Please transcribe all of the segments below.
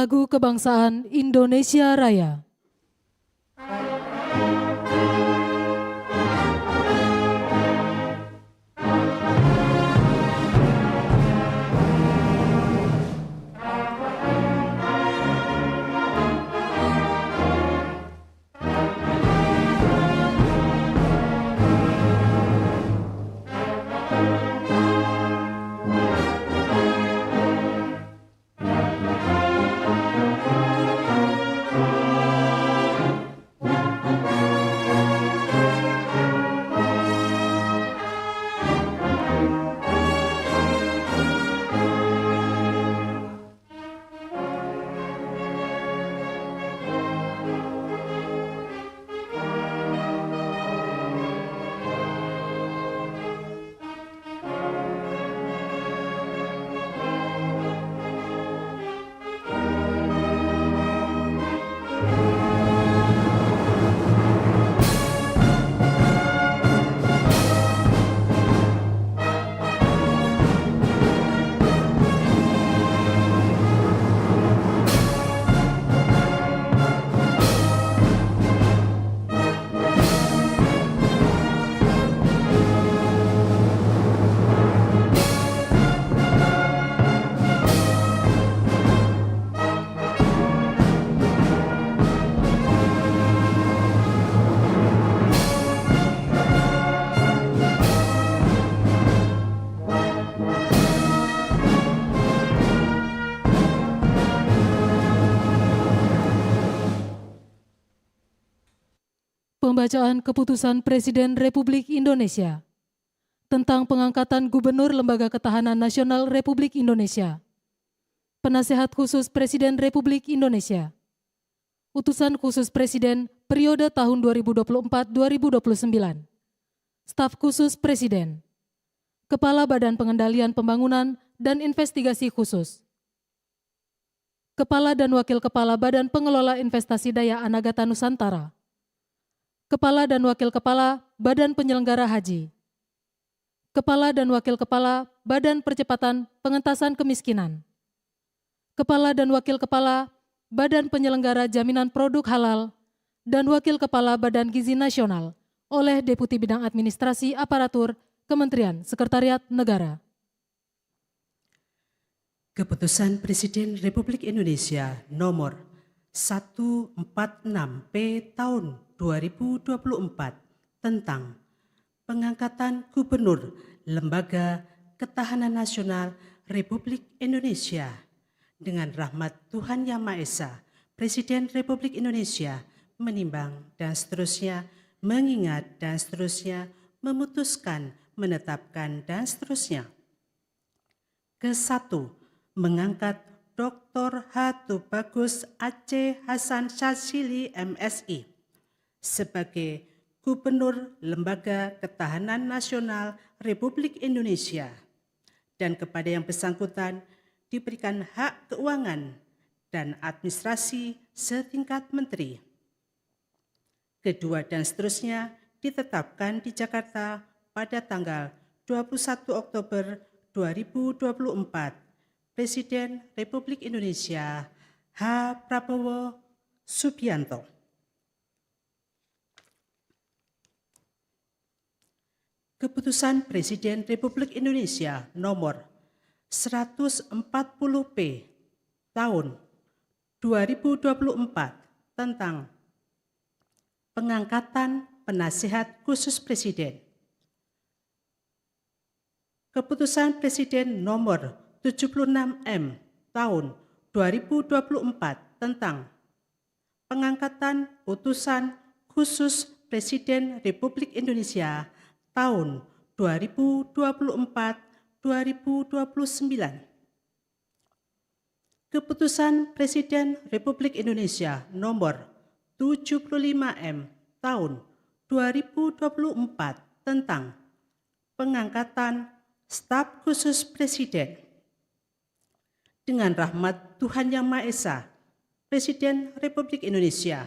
Lagu Kebangsaan Indonesia Raya. Pembacaan Keputusan Presiden Republik Indonesia tentang pengangkatan Gubernur Lembaga Ketahanan Nasional Republik Indonesia. Penasehat Khusus Presiden Republik Indonesia. Utusan Khusus Presiden periode tahun 2024-2029. Staf Khusus Presiden. Kepala Badan Pengendalian Pembangunan dan Investigasi Khusus. Kepala dan Wakil Kepala Badan Pengelola Investasi Daya Anagata Nusantara. Kepala dan Wakil Kepala Badan Penyelenggara Haji. Kepala dan Wakil Kepala Badan Percepatan Pengentasan Kemiskinan. Kepala dan Wakil Kepala Badan Penyelenggara Jaminan Produk Halal dan Wakil Kepala Badan Gizi Nasional oleh Deputi Bidang Administrasi Aparatur Kementerian Sekretariat Negara. Keputusan Presiden Republik Indonesia nomor 146P tahun 2024 tentang pengangkatan Gubernur Lembaga Ketahanan Nasional Republik Indonesia. Dengan rahmat Tuhan Yang Maha Esa, Presiden Republik Indonesia menimbang dan seterusnya, mengingat dan seterusnya, memutuskan, menetapkan dan seterusnya. Ke-1, mengangkat Dr. H. Tubagus Aceh Hasan Syadzili MSI sebagai Gubernur Lembaga Ketahanan Nasional Republik Indonesia dan kepada yang bersangkutan diberikan hak keuangan dan administrasi setingkat menteri. Kedua dan seterusnya ditetapkan di Jakarta pada tanggal 21 Oktober 2024. Presiden Republik Indonesia H. Prabowo Subianto. Keputusan Presiden Republik Indonesia nomor 140P tahun 2024 tentang pengangkatan Penasehat Khusus Presiden. Keputusan Presiden nomor 76M tahun 2024 tentang pengangkatan Utusan Khusus Presiden Republik Indonesia tahun 2024-2029. Keputusan Presiden Republik Indonesia nomor 75M tahun 2024 tentang pengangkatan Staf Khusus Presiden. Dengan rahmat Tuhan Yang Maha Esa, Presiden Republik Indonesia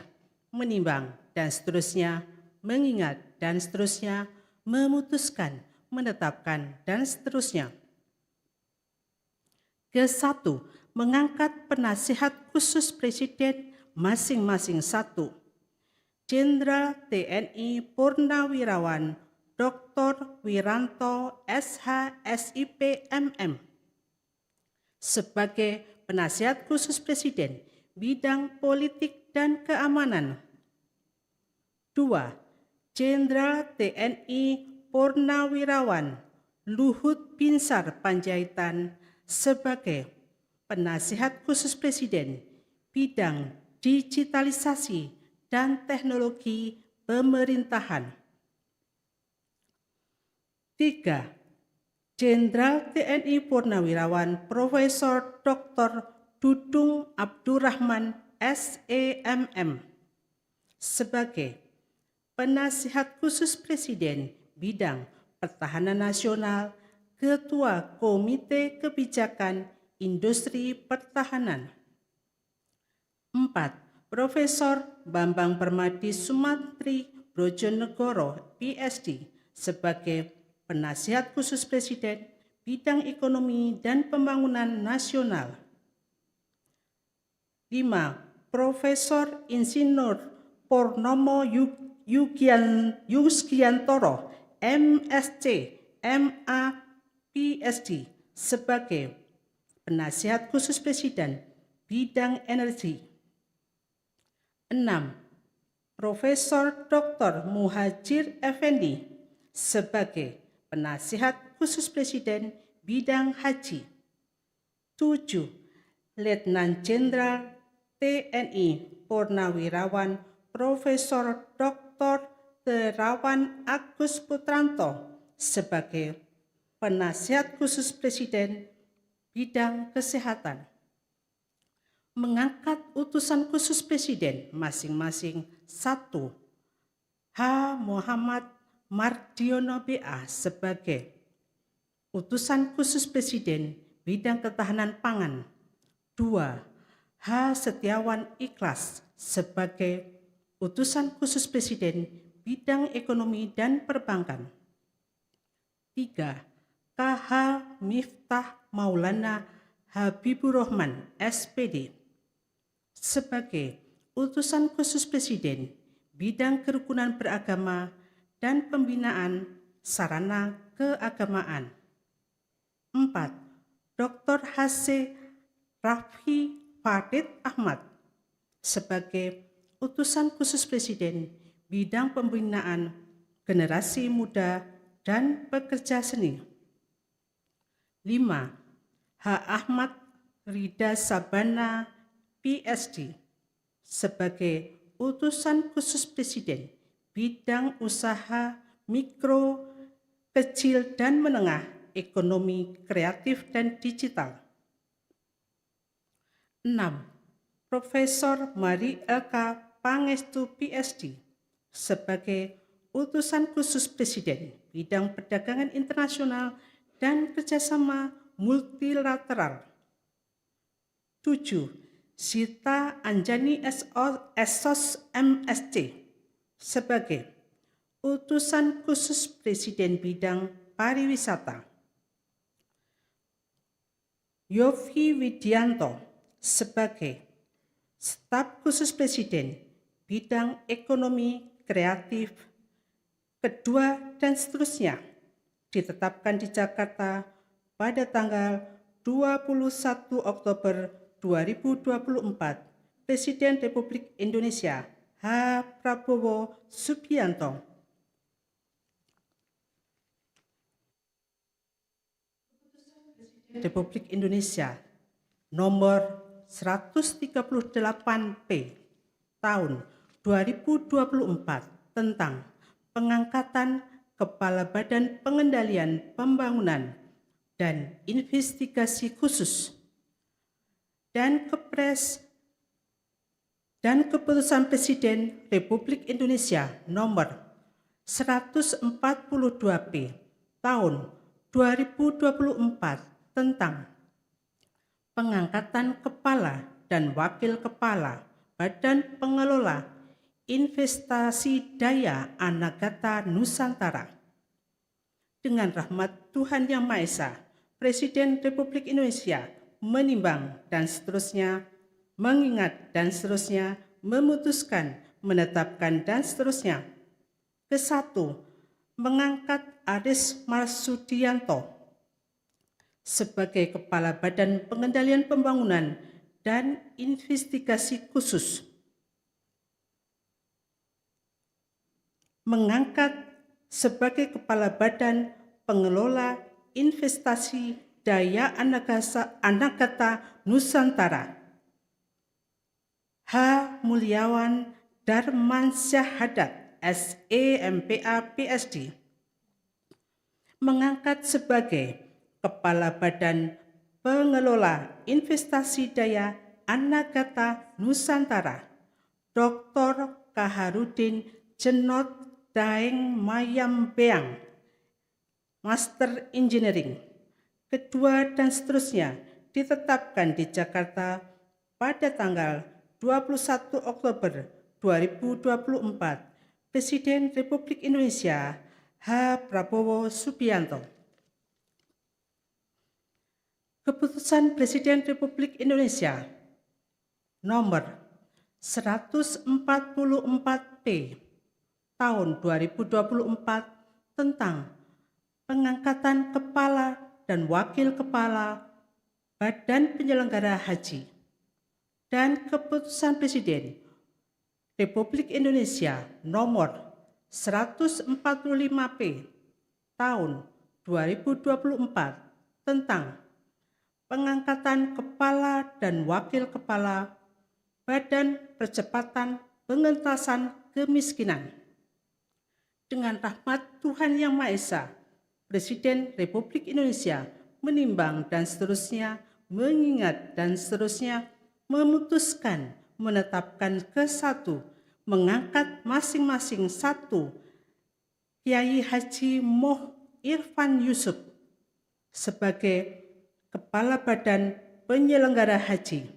menimbang dan seterusnya, mengingat dan seterusnya, memutuskan, menetapkan dan seterusnya. Ke-1, mengangkat penasihat khusus Presiden masing-masing 1. Jenderal TNI Purnawirawan Dr. Wiranto SH SIP MM sebagai penasihat khusus Presiden bidang politik dan keamanan. 2. Jenderal TNI Purnawirawan Luhut Binsar Panjaitan sebagai penasihat khusus Presiden bidang digitalisasi dan teknologi pemerintahan. 3. Jenderal TNI Purnawirawan Profesor Dr. Dudung Abdurrahman SEMM sebagai penasihat khusus Presiden bidang pertahanan nasional, Ketua Komite Kebijakan Industri Pertahanan. 4. Profesor Bambang Permadi Sumantri Brojonegoro PhD sebagai penasihat khusus Presiden bidang ekonomi dan pembangunan nasional. 5. Profesor Insinyur Purnomo Yuskiantoro MSc MA PhD sebagai penasihat khusus Presiden bidang energi. 6. Profesor Dr. Muhajir Effendi sebagai penasihat khusus Presiden bidang haji. 7. Letnan Jenderal TNI Purnawirawan Profesor Dr. Terawan Agus Putranto sebagai penasihat khusus Presiden bidang kesehatan. Mengangkat utusan khusus Presiden masing-masing 1. H. Muhammad Mardiono BA sebagai utusan khusus Presiden bidang ketahanan pangan. 2. H. Setiawan Ikhlas sebagai utusan khusus Presiden bidang ekonomi dan perbankan. 3. KH Miftah Maulana Habibur Rahman SPD sebagai utusan khusus Presiden bidang kerukunan beragama dan pembinaan sarana keagamaan. 4. Dr. H.C. Raffi Farid Ahmad sebagai utusan khusus Presiden bidang pembinaan generasi muda dan pekerja seni. 5. H. Ahmad Rida Sabana PhD sebagai utusan khusus Presiden bidang usaha mikro, kecil dan menengah, ekonomi kreatif dan digital. 6. Profesor Mari LK Pangestu PhD sebagai utusan khusus Presiden bidang perdagangan internasional dan kerjasama multilateral. 7. Sita Anjani SOS MSc sebagai utusan khusus Presiden bidang pariwisata. Yofi Widianto sebagai staf khusus Presiden bidang ekonomi kreatif, kedua dan seterusnya ditetapkan di Jakarta pada tanggal 21 Oktober 2024. Presiden Republik Indonesia H. Prabowo Subianto. Republik Indonesia nomor 138P tahun 2024 tentang pengangkatan Kepala Badan Pengendalian Pembangunan dan Investigasi Khusus dan Kepres dan Keputusan Presiden Republik Indonesia nomor 142P tahun 2024 tentang pengangkatan Kepala dan Wakil Kepala Badan Pengelola Investasi Daya Anagata Nusantara. Dengan rahmat Tuhan Yang Maha Esa, Presiden Republik Indonesia menimbang, dan seterusnya, mengingat, dan seterusnya, memutuskan, menetapkan, dan seterusnya. Ke-1, mengangkat Aris Marsudianto sebagai Kepala Badan Pengendalian Pembangunan dan Investigasi Khusus. Mengangkat sebagai Kepala Badan Pengelola Investasi Daya Anagata Nusantara H. Mulyawan Darmansyah-Haddad, SEMPA PSD. Mengangkat sebagai Kepala Badan Pengelola Investasi Daya Anagata Nusantara Dr. Kaharudin Jenot Daeng Mayambeang, Master Engineering. Kedua dan seterusnya ditetapkan di Jakarta pada tanggal 21 Oktober 2024. Presiden Republik Indonesia H. Prabowo Subianto. Keputusan Presiden Republik Indonesia nomor 144P tahun 2024 tentang pengangkatan kepala dan wakil kepala Badan Penyelenggara Haji, dan Keputusan Presiden Republik Indonesia nomor 145P tahun 2024 tentang pengangkatan kepala dan wakil kepala Badan Percepatan Pengentasan Kemiskinan. Dengan rahmat Tuhan Yang Maha Esa, Presiden Republik Indonesia menimbang dan seterusnya, mengingat dan seterusnya, memutuskan, menetapkan ke-1, mengangkat masing-masing 1 Kiai Haji Moh Irfan Yusuf sebagai Kepala Badan Penyelenggara Haji.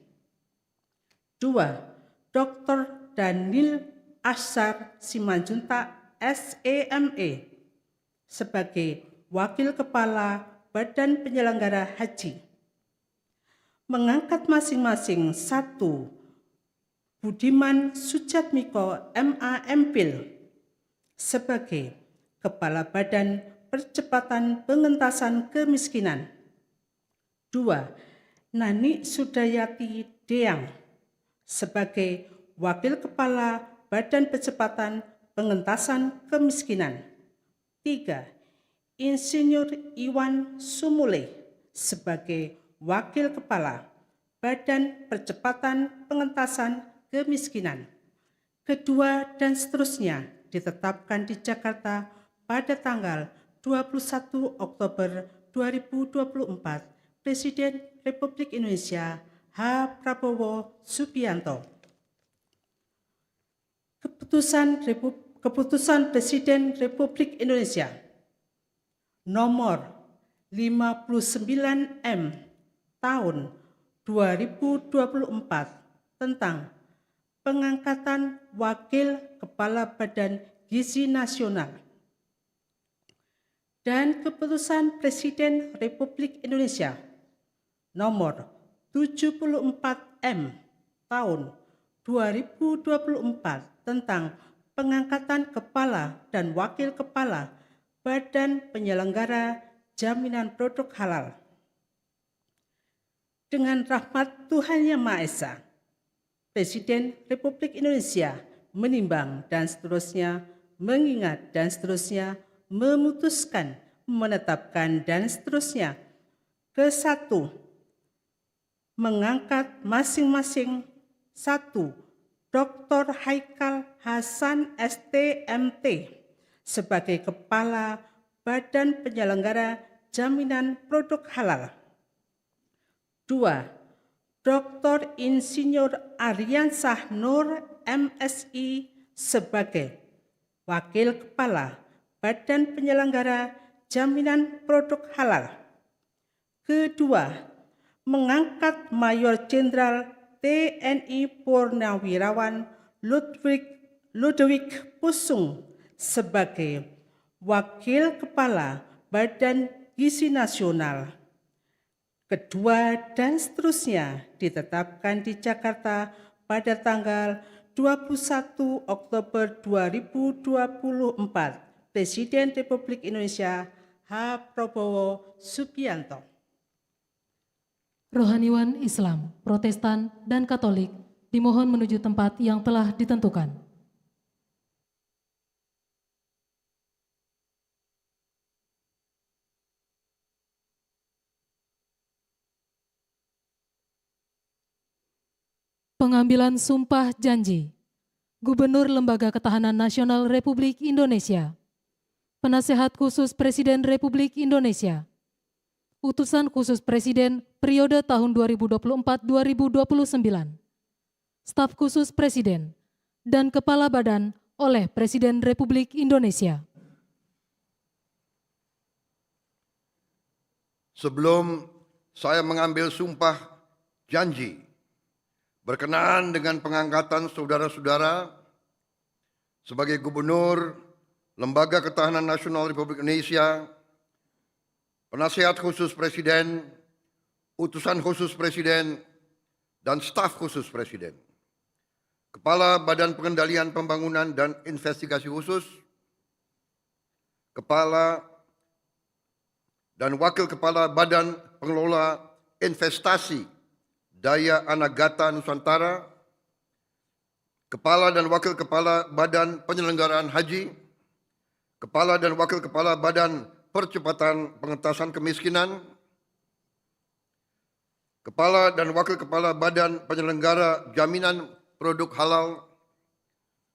2. Dr. Daniel Ashar Simanjuntak, SEME sebagai Wakil Kepala Badan Penyelenggara Haji. Mengangkat masing-masing 1 Budiman Sujatmiko, MA MPhil sebagai Kepala Badan Percepatan Pengentasan Kemiskinan. 2. Nani Sudayati Deang sebagai Wakil Kepala Badan Percepatan Pengentasan Kemiskinan. 3. Insinyur Iwan Sumule sebagai Wakil Kepala Badan Percepatan Pengentasan Kemiskinan. Kedua dan seterusnya ditetapkan di Jakarta pada tanggal 21 Oktober 2024. Presiden Republik Indonesia H. Prabowo Subianto. Keputusan Presiden Republik Indonesia nomor 59M tahun 2024 tentang pengangkatan Wakil Kepala Badan Gizi Nasional, dan Keputusan Presiden Republik Indonesia nomor 74M tahun 2024 tentang pengangkatan kepala dan wakil kepala Badan Penyelenggara Jaminan Produk Halal. Dengan rahmat Tuhan Yang Maha Esa, Presiden Republik Indonesia menimbang dan seterusnya, mengingat dan seterusnya, memutuskan, menetapkan dan seterusnya. Ke-1, mengangkat masing-masing 1 Dr. Haikal Hasan STMT sebagai Kepala Badan Penyelenggara Jaminan Produk Halal. 2. Dr. Insinyur Aryansah Nur MSI sebagai Wakil Kepala Badan Penyelenggara Jaminan Produk Halal. Kedua, mengangkat Mayor Jenderal TNI Purnawirawan Ludwig Pusung sebagai Wakil Kepala Badan Gizi Nasional. kedua, dan seterusnya ditetapkan di Jakarta pada tanggal 21 Oktober 2024. Presiden Republik Indonesia H. Prabowo Subianto. Rohaniwan Islam, Protestan, dan Katolik dimohon menuju tempat yang telah ditentukan. Pengambilan sumpah janji Gubernur Lembaga Ketahanan Nasional Republik Indonesia, Penasehat Khusus Presiden Republik Indonesia, Utusan Khusus Presiden periode tahun 2024-2029, Staf Khusus Presiden, dan Kepala Badan oleh Presiden Republik Indonesia. Sebelum saya mengambil sumpah janji berkenaan dengan pengangkatan saudara-saudara sebagai Gubernur Lembaga Ketahanan Nasional Republik Indonesia, Penasehat Khusus Presiden, Utusan Khusus Presiden, dan Staf Khusus Presiden, Kepala Badan Pengendalian Pembangunan dan Investigasi Khusus, Kepala dan Wakil Kepala Badan Pengelola Investasi Daya Anagata Nusantara, Kepala dan Wakil Kepala Badan Penyelenggaraan Haji, Kepala dan Wakil Kepala Badan Percepatan Pengentasan Kemiskinan, Kepala dan Wakil Kepala Badan Penyelenggara Jaminan Produk Halal,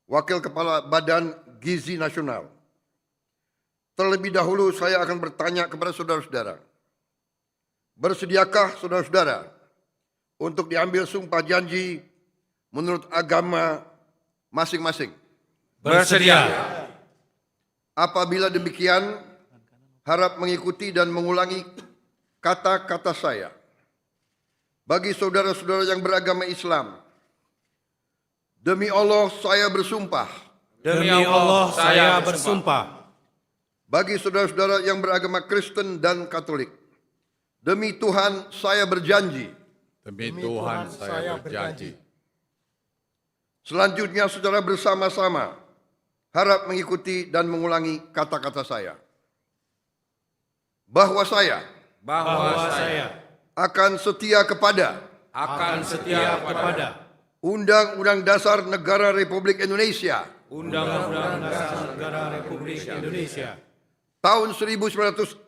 Wakil Kepala Badan Gizi Nasional. Terlebih dahulu saya akan bertanya kepada saudara-saudara, bersediakah saudara-saudara untuk diambil sumpah janji menurut agama masing-masing? Bersedia. Apabila demikian, harap mengikuti dan mengulangi kata-kata saya. Bagi saudara-saudara yang beragama Islam, demi Allah saya bersumpah. Demi Allah saya bersumpah. Bagi saudara-saudara yang beragama Kristen dan Katolik, demi Tuhan saya berjanji. Demi Tuhan saya berjanji. Selanjutnya saudara bersama-sama harap mengikuti dan mengulangi kata-kata saya. Bahwa saya akan setia kepada Undang-Undang Dasar Negara Republik Indonesia Undang-Undang Dasar Negara Republik Indonesia tahun 1945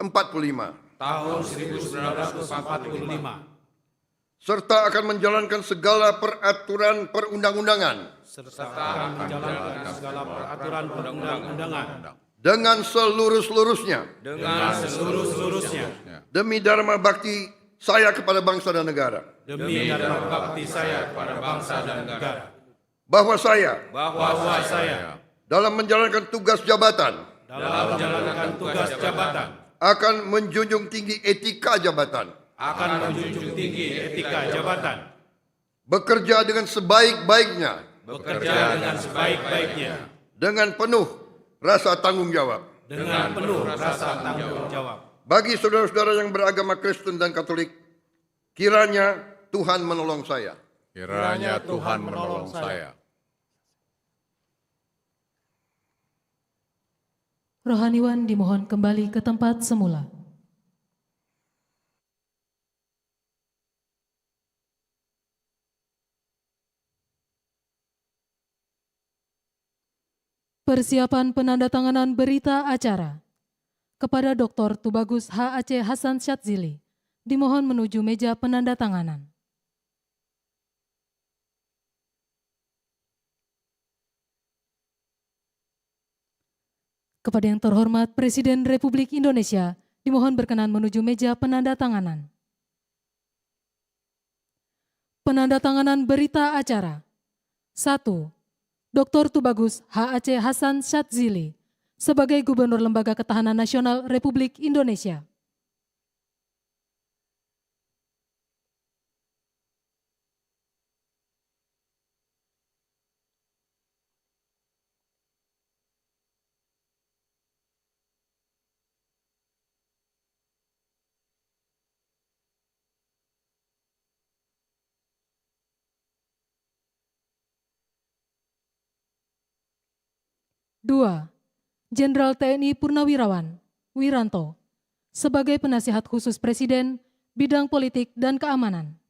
tahun 1945 serta akan menjalankan segala peraturan perundang-undangan dengan seluruh-seluruhnya demi dharma bakti saya kepada bangsa dan negara. Bahwa saya dalam menjalankan tugas jabatan akan menjunjung tinggi etika jabatan, bekerja dengan sebaik-baiknya, dengan penuh rasa tanggung jawab. Bagi saudara-saudara yang beragama Kristen dan Katolik, kiranya Tuhan menolong saya. Rohaniwan dimohon kembali ke tempat semula. Persiapan penandatanganan berita acara kepada Dr. Tubagus H. Aceh Hasan Syadzili dimohon menuju meja penandatanganan. Kepada yang terhormat Presiden Republik Indonesia dimohon berkenan menuju meja penandatanganan. Penandatanganan berita acara 1. Dr. Tubagus H. Aceh Hasan Syadzili sebagai Gubernur Lembaga Ketahanan Nasional Republik Indonesia. 2. Jenderal TNI Purnawirawan Wiranto sebagai Penasihat Khusus Presiden Bidang Politik dan Keamanan.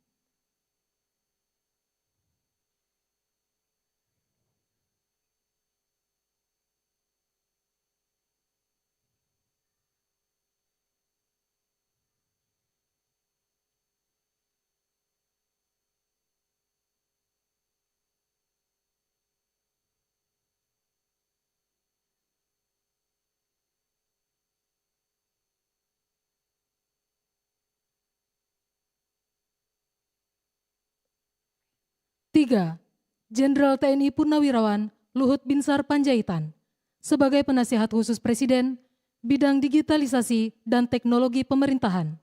3. Jenderal TNI Purnawirawan Luhut Binsar Panjaitan sebagai Penasihat Khusus Presiden Bidang Digitalisasi dan Teknologi Pemerintahan.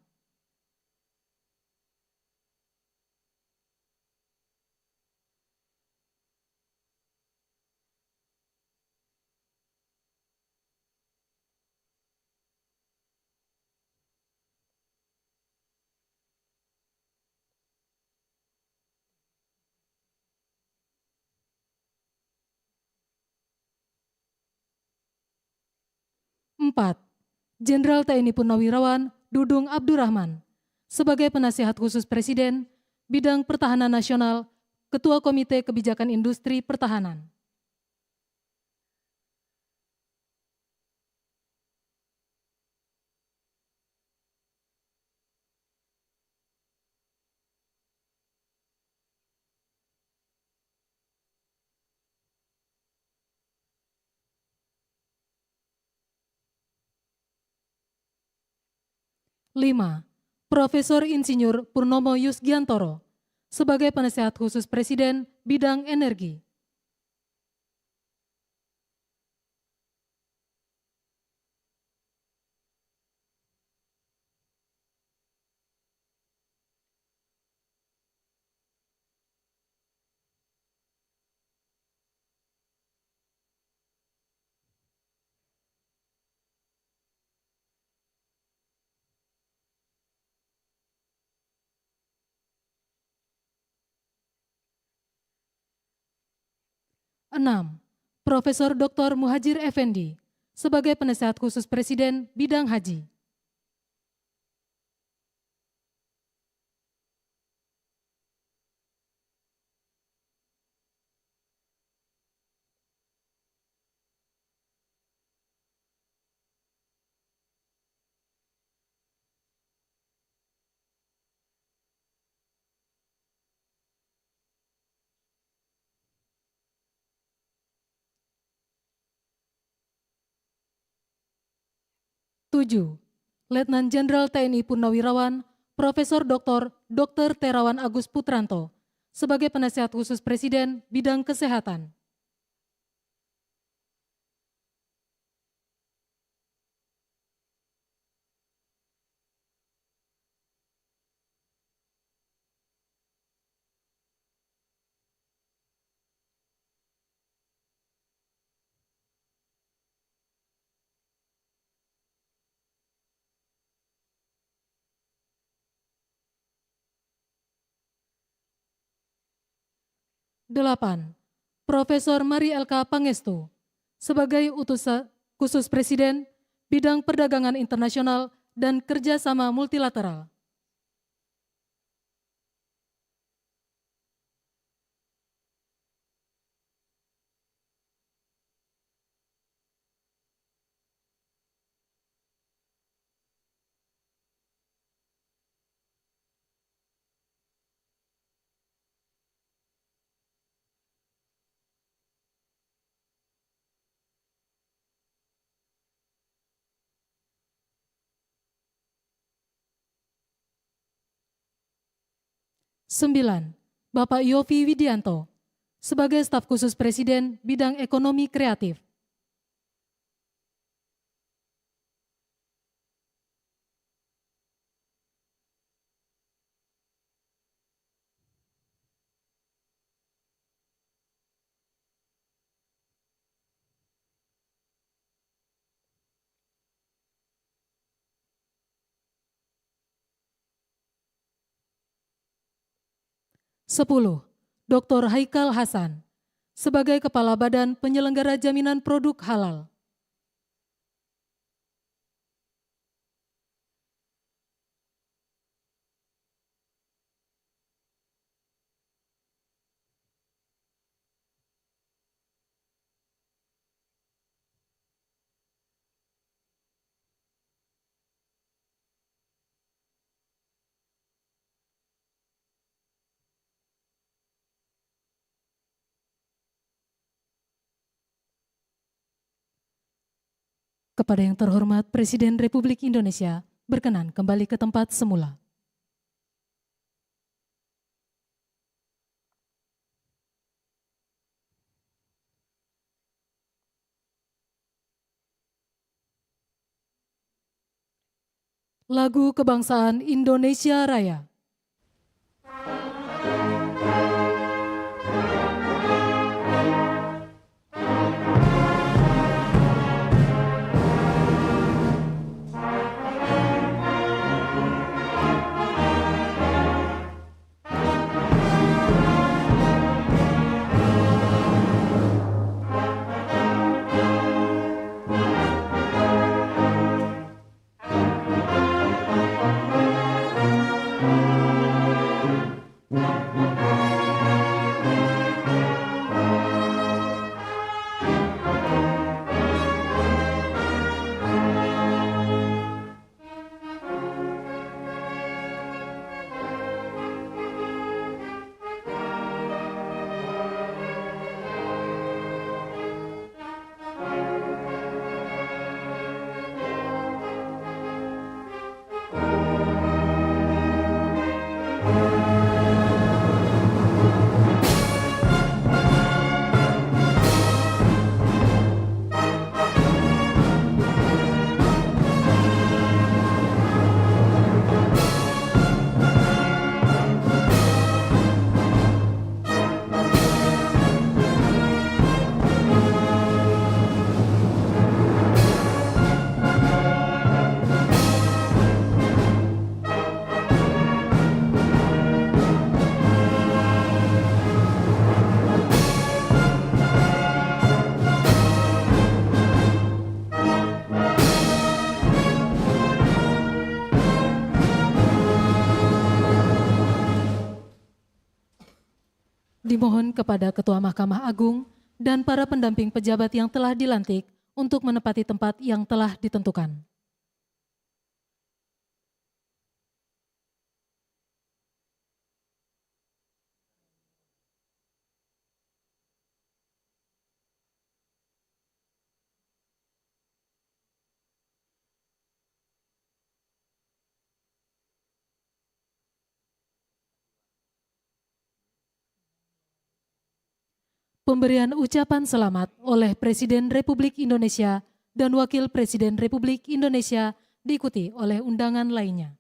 4. Jenderal TNI Purnawirawan Dudung Abdurrahman sebagai Penasihat Khusus Presiden Bidang Pertahanan Nasional, Ketua Komite Kebijakan Industri Pertahanan. 5. Profesor Insinyur Purnomo Yusgiantoro sebagai Penasihat Khusus Presiden Bidang Energi. 6. Profesor Dr. Muhajir Effendi sebagai Penasihat Khusus Presiden Bidang Haji. 7. Letnan Jenderal TNI Purnawirawan Profesor Dr. Terawan Agus Putranto sebagai Penasihat Khusus Presiden Bidang Kesehatan. 8. Profesor Mari Elka Pangestu sebagai Utusan Khusus Presiden Bidang Perdagangan Internasional dan Kerjasama Multilateral. 9. Bapak Yofi Widianto sebagai Staf Khusus Presiden Bidang Ekonomi Kreatif. 10. Dr. Haikal Hasan sebagai Kepala Badan Penyelenggara Jaminan Produk Halal. Kepada yang terhormat Presiden Republik Indonesia, berkenan kembali ke tempat semula. Lagu Kebangsaan Indonesia Raya. Dimohon kepada Ketua Mahkamah Agung dan para pendamping pejabat yang telah dilantik untuk menempati tempat yang telah ditentukan. Pemberian ucapan selamat oleh Presiden Republik Indonesia dan Wakil Presiden Republik Indonesia diikuti oleh undangan lainnya.